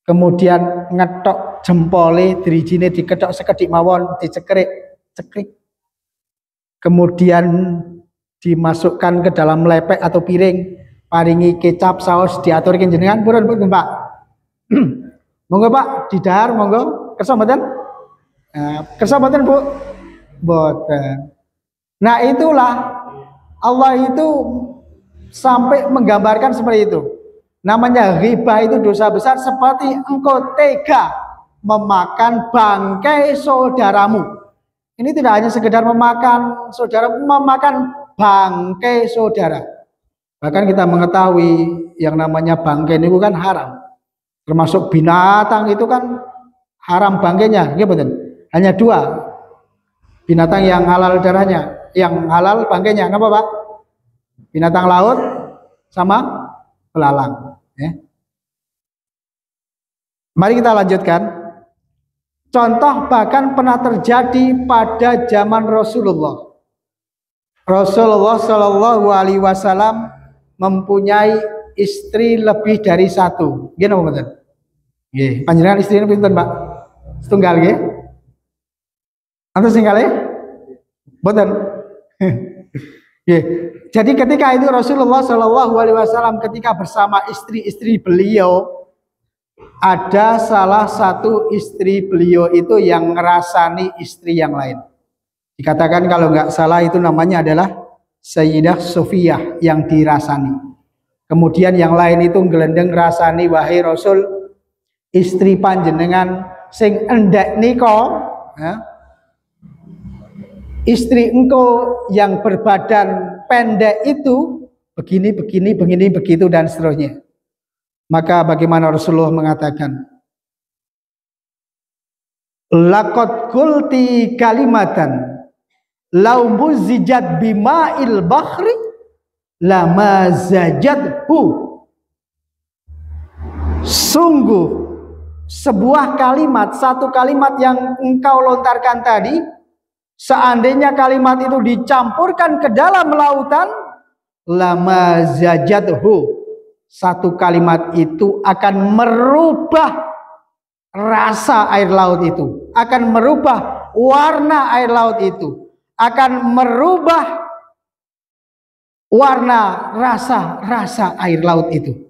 Kemudian ngetok jempole dirijine diketok sekedik mawon dicekrik cekrik, kemudian dimasukkan ke dalam lepek atau piring, paringi kecap saus diaturke jenengan purun Pak. Monggo Pak didahar monggo kersa mboten? Kersa mboten Bu? Mboten. Nah itulah Allah itu sampai menggambarkan seperti itu. Namanya ghibah itu dosa besar seperti engkau tega memakan bangkai saudaramu. Ini tidak hanya sekedar memakan saudara, memakan bangkai saudara. Bahkan kita mengetahui yang namanya bangkai itu kan haram. Termasuk binatang itu kan haram bangkainya, ya betul. Hanya dua binatang yang halal darahnya, yang halal bangkainya. Kenapa Pak? Binatang laut sama belalang. Ya. Mari kita lanjutkan. Contoh bahkan pernah terjadi pada zaman Rasulullah. Rasulullah Shallallahu Alaihi Wasallam mempunyai istri lebih dari satu. Gimana betul? Panjenengan istri ini pinten Pak? Setunggal ya? Atau singgal ya? Betul. Jadi ketika itu Rasulullah Shallallahu Alaihi Wasallam ketika bersama istri-istri beliau, ada salah satu istri beliau itu yang ngerasani istri yang lain. Dikatakan kalau nggak salah itu namanya adalah Sayyidah Sofiyah yang dirasani. Kemudian yang lain itu gelendeng rasani, wahai Rasul, istri panjenengan sing endek niko, ya, istri engkau yang berbadan pendek itu begini begitu dan seterusnya. Maka bagaimana Rasulullah mengatakan, laqad qulti kalimatan law muzijat bima'il bahri lama zajadhu. Sungguh sebuah kalimat, satu kalimat yang engkau lontarkan tadi, seandainya kalimat itu dicampurkan ke dalam lautan, lama zajadhu, satu kalimat itu akan merubah rasa air laut itu, akan merubah warna air laut itu, akan merubah warna rasa air laut itu.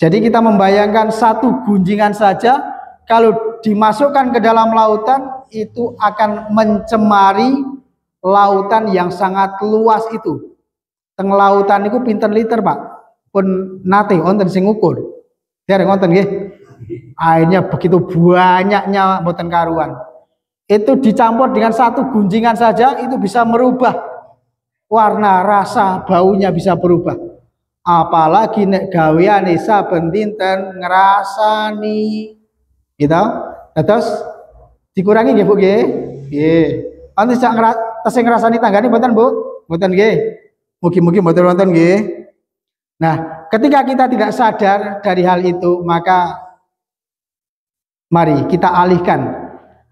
Jadi kita membayangkan satu gunjingan saja kalau dimasukkan ke dalam lautan itu akan mencemari lautan yang sangat luas itu. Teng lautan itu pinten liter Pak? Pun nate wonten sing ngukur. Dereng wonten nggih. Airnya begitu banyaknya mboten karuan. Itu dicampur dengan satu gunjingan saja itu bisa merubah warna, rasa, baunya bisa berubah. Apalagi nek gaweane saben dinten ngrasani. Gitu. Terus dikurangi nggih Bu nggih? Nggih. Anu sak tesih ngrasani tanggane mboten Bu? Mboten nggih. Mugi-mugi mboten wonten nggih. Nah, ketika kita tidak sadar dari hal itu, maka mari kita alihkan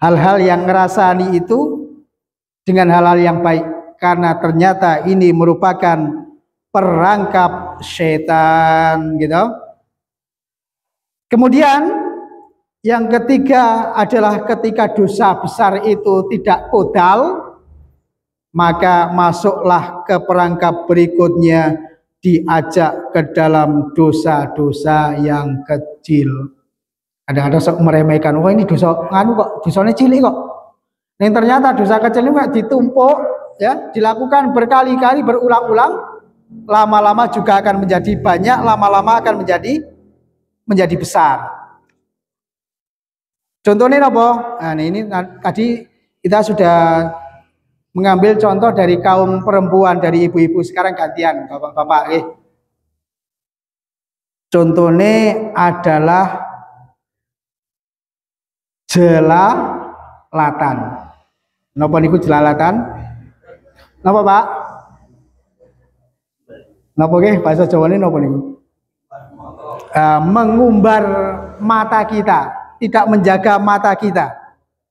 hal-hal yang ngerasani itu dengan hal-hal yang baik, karena ternyata ini merupakan perangkap setan, gitu. Kemudian yang ketiga adalah ketika dosa besar itu tidak kodal, maka masuklah ke perangkap berikutnya, diajak ke dalam dosa-dosa yang kecil. Ada sok meremehkan, wah ini dosa nganu kok, dosanya cilik kok. Yang ternyata dosa kecil itu ditumpuk, ya, dilakukan berkali-kali berulang-ulang, lama-lama juga akan menjadi banyak, lama-lama akan menjadi besar. Contohnya apa? Nah, ini tadi kita sudah mengambil contoh dari kaum perempuan, dari ibu-ibu, sekarang gantian bapak-bapak. Contohnya adalah jela Napa niku jelalatan? Napa Pak? Napa nggih bahasa Jawane napa niku? Mengumbar mata kita, tidak menjaga mata kita.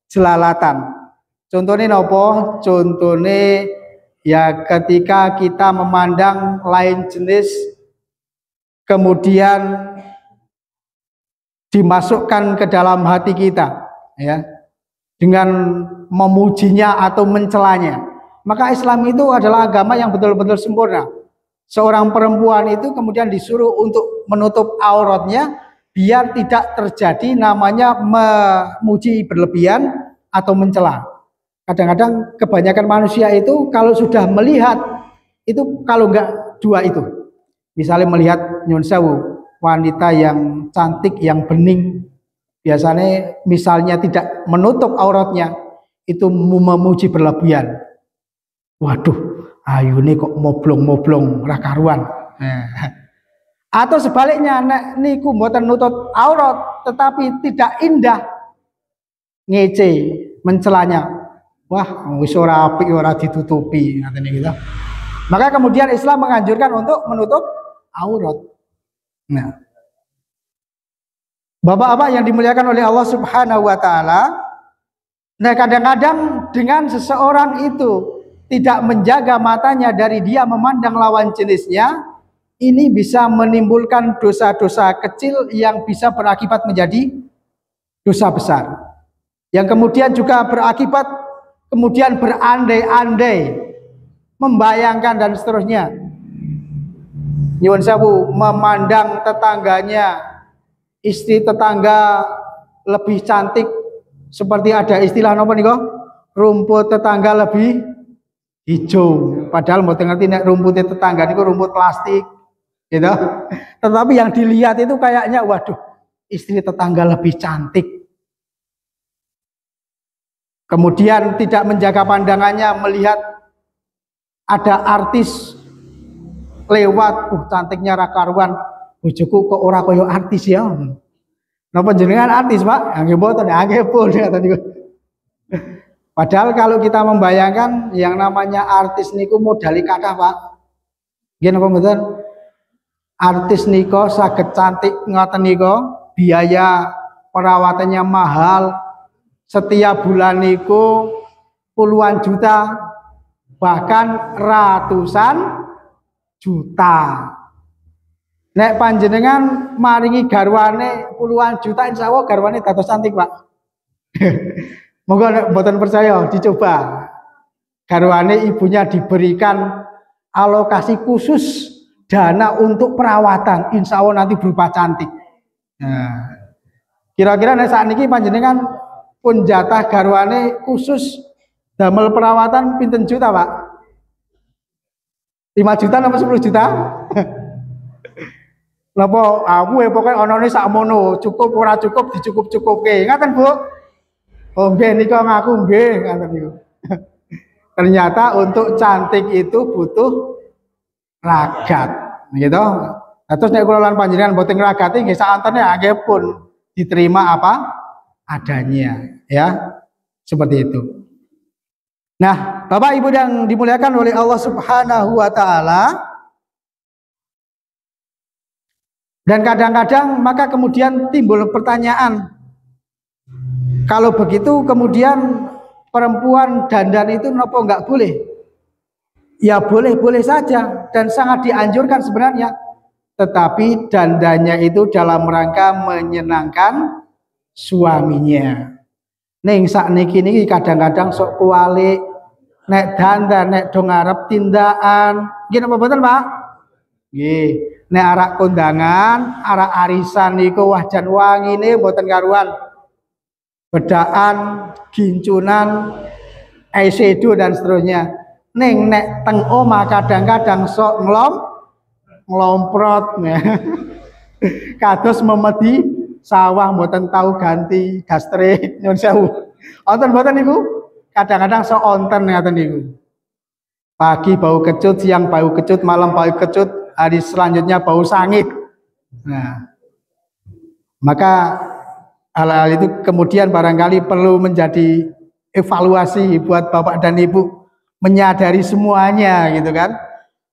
Jelalatan. Contohnya napa? Contohnya ya ketika kita memandang lain jenis kemudian dimasukkan ke dalam hati kita ya dengan memujinya atau mencelanya, maka Islam itu adalah agama yang betul-betul sempurna. Seorang perempuan itu kemudian disuruh untuk menutup auratnya biar tidak terjadi namanya memuji berlebihan atau mencela. Kadang-kadang kebanyakan manusia itu kalau sudah melihat itu, kalau enggak dua itu, misalnya melihat nyun sewu wanita yang cantik, yang bening, biasanya misalnya tidak menutup auratnya, itu memuji berlebihan. Waduh, ayu ini kok moblong-moblong ra karuan. Atau sebaliknya, nek niku mboten nutut aurat tetapi tidak indah, ngece, mencelanya. Wah, wis ora apik ora ditutupi ngaten gitu. Maka kemudian Islam menganjurkan untuk menutup aurat. Nah, Bapak-bapak yang dimuliakan oleh Allah Subhanahu wa taala, nah kadang-kadang dengan seseorang itu tidak menjaga matanya dari dia memandang lawan jenisnya, ini bisa menimbulkan dosa-dosa kecil yang bisa berakibat menjadi dosa besar. Yang kemudian juga berakibat kemudian berandai-andai, membayangkan dan seterusnya. Nyuwun sewu, memandang tetangganya, istri tetangga lebih cantik, seperti ada istilah apa nih kok? Rumput tetangga lebih hijau. Padahal mau ngerti nek rumput tetangga niku rumput plastik, gitu. Tetapi yang dilihat itu kayaknya, waduh, istri tetangga lebih cantik. Kemudian tidak menjaga pandangannya melihat ada artis lewat, cantiknya ra karuan, bojoku kok ora koyo artis ya. Napa jenengan artis, Pak? Nggih mboten, nggih pun kata niku. Padahal kalau kita membayangkan yang namanya artis niku modali kathah, Pak. Nggih napa mboten? Artis niku saged cantik ngoten niku, biaya perawatannya mahal. Setiap bulan niku puluhan juta, bahkan ratusan juta. Nek panjenengan maringi garwane puluhan juta, insya Allah garwane dados cantik, Pak. Moga nek mboten percaya dicoba. Garwane ibunya diberikan alokasi khusus dana untuk perawatan, insya Allah nanti berupa cantik. Nah, kira-kira nek saat ini panjenengan pun jatah garwane khusus damel perawatan pinten juta, Pak? 5 juta atau 10 juta? Napa aku pokoknya onone sakmono, cukup ora cukup dicukup-cukupke. Ngaten, Bu? Oh nggih nika ngaku nggih ngaten niku. Ternyata untuk cantik itu butuh ragat, gitu. Nah, terus nek kula lan panjenengan mboten ngragati nggih sakantene nggih pun diterima apa adanya, ya. Seperti itu. Nah, Bapak Ibu yang dimuliakan oleh Allah Subhanahu wa taala, dan kadang-kadang maka kemudian timbul pertanyaan, kalau begitu kemudian perempuan dandan itu nopo enggak boleh? Ya boleh-boleh saja dan sangat dianjurkan sebenarnya. Tetapi dandannya itu dalam rangka menyenangkan suaminya. Ning sakniki niki kadang-kadang sok kualik, nek dandan nek do ngarep tindakan. Nggih napa mboten, Pak? Nggih. Nek arak kondangan, arak arisan niku wajan wangine mboten karuan. Bedaan, gincunan, eyeshadow dan seterusnya. Ning nek teng omah kadang-kadang sok ngelomprot kados memedi sawah mboten tahu ganti dastre nyun sewu. Wonten mboten niku? Kadang-kadang sok onten ngaten niku. Pagi bau kecut, siang bau kecut, malam bau kecut, hari selanjutnya bau sangit. Nah, maka hal-hal itu kemudian barangkali perlu menjadi evaluasi buat Bapak dan Ibu menyadari semuanya gitu kan,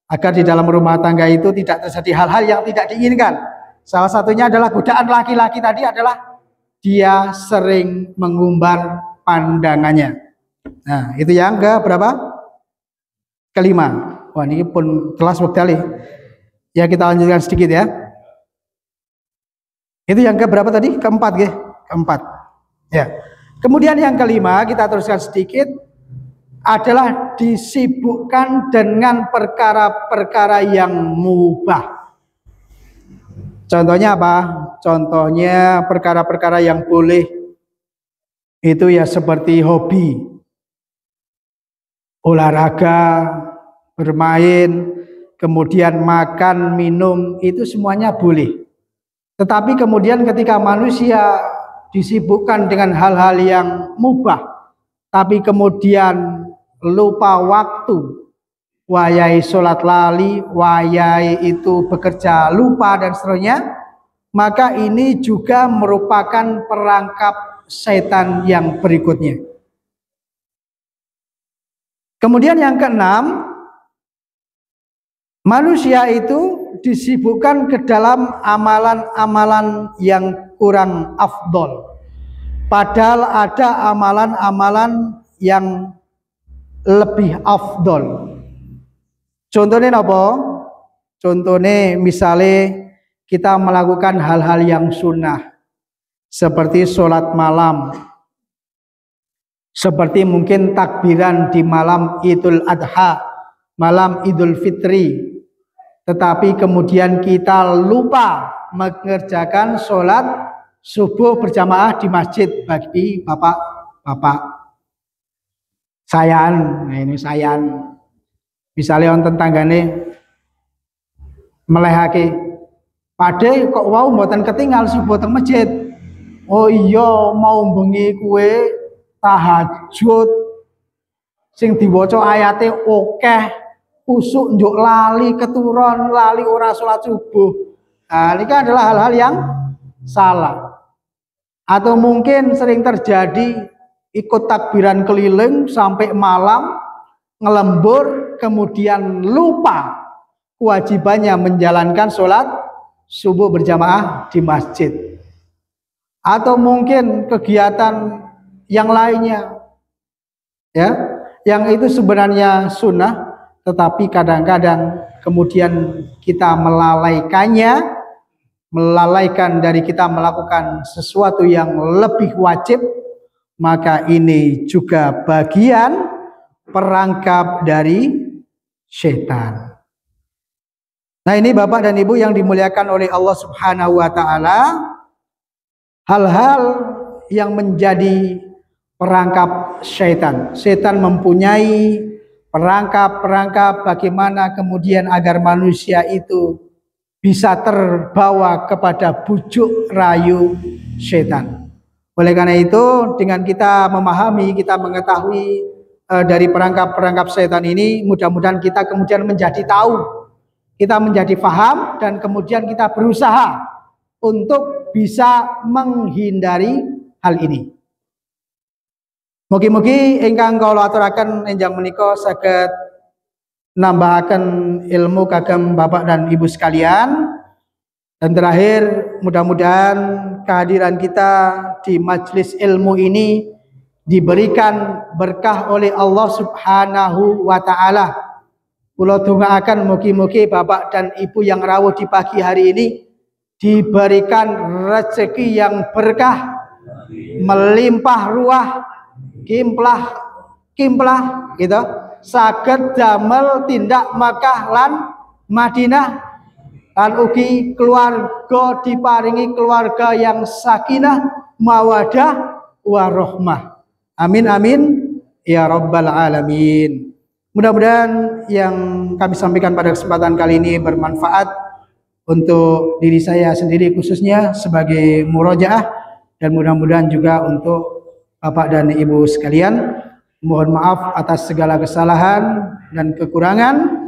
agar di dalam rumah tangga itu tidak terjadi hal-hal yang tidak diinginkan. Salah satunya adalah godaan laki-laki tadi adalah dia sering mengumbar pandangannya. Nah, itu yang ke berapa? Kelima. Wah, ini pun kelas sekali. Ya, kita lanjutkan sedikit ya. Itu yang ke berapa tadi? Keempat ya. Keempat. Ya. Kemudian yang kelima kita teruskan sedikit adalah disibukkan dengan perkara-perkara yang mubah. Contohnya apa? Contohnya perkara-perkara yang boleh itu ya seperti hobi, olahraga, bermain, kemudian makan, minum, itu semuanya boleh. Tetapi kemudian ketika manusia disibukkan dengan hal-hal yang mubah, tapi kemudian lupa waktu, wayai sholat lali, wayai itu bekerja lupa dan seterusnya, maka ini juga merupakan perangkap setan yang berikutnya. Kemudian yang keenam, manusia itu disibukkan ke dalam amalan-amalan yang kurang afdol. Padahal ada amalan-amalan yang lebih afdol. Contohnya apa? Contohnya misalnya kita melakukan hal-hal yang sunnah, seperti sholat malam, seperti mungkin takbiran di malam Idul Adha, malam Idul Fitri, tetapi kemudian kita lupa mengerjakan sholat subuh berjamaah di masjid bagi bapak-bapak. Sayan, nah ini sayan. Misalnya on tetanggane melehake, pade kok wow mboten ketinggal subuh teng masjid. Oh iya, mau bengi kue tahajud sing diwaca ayate akeh, kusuk njuk lali keturun, lali ora salat subuh. Nah, ini kan adalah hal-hal yang salah. Atau mungkin sering terjadi ikut takbiran keliling sampai malam, ngelembur, kemudian lupa kewajibannya menjalankan sholat subuh berjamaah di masjid. Atau mungkin kegiatan yang lainnya, ya, yang itu sebenarnya sunnah, tetapi kadang-kadang kemudian kita melalaikan dari kita melakukan sesuatu yang lebih wajib, maka ini juga bagian perangkap dari setan. Nah, ini Bapak dan Ibu yang dimuliakan oleh Allah Subhanahu wa taala, hal-hal yang menjadi perangkap setan. Setan mempunyai perangkap-perangkap bagaimana kemudian agar manusia itu bisa terbawa kepada bujuk rayu setan. Oleh karena itu, dengan kita memahami, kita mengetahui dari perangkap-perangkap setan ini, mudah-mudahan kita kemudian menjadi tahu, kita menjadi paham, dan kemudian kita berusaha untuk bisa menghindari hal ini. Mugi-mugi ingkang kula aturaken enjang menika saged nambahaken ilmu kagem Bapak dan Ibu sekalian. Dan terakhir, mudah-mudahan kehadiran kita di majelis ilmu ini diberikan berkah oleh Allah Subhanahu wa taala. Kula dongaaken mugi-mugi Bapak dan Ibu yang rawuh di pagi hari ini diberikan rezeki yang berkah, melimpah ruah, kimplah gitu, saged damel tindak Makkah lan Madinah, lan ugi keluarga diparingi keluarga yang sakinah, mawadah, warahmah. Amin amin ya rabbal alamin. Mudah-mudahan yang kami sampaikan pada kesempatan kali ini bermanfaat untuk diri saya sendiri khususnya sebagai murojaah, dan mudah-mudahan juga untuk Bapak dan Ibu sekalian. Mohon maaf atas segala kesalahan dan kekurangan.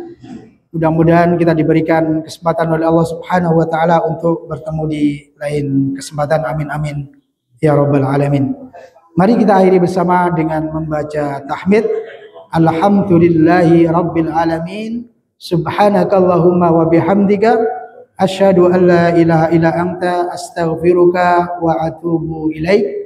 Mudah-mudahan kita diberikan kesempatan oleh Allah Subhanahu wa taala untuk bertemu di lain kesempatan. Amin amin ya rabbal alamin. Mari kita akhiri bersama dengan membaca tahmid. Alhamdulillahi rabbil alamin. Subhanakallahumma wa bihamdika asyhadu an la ilaha illa anta astaghfiruka wa atubu ilaik.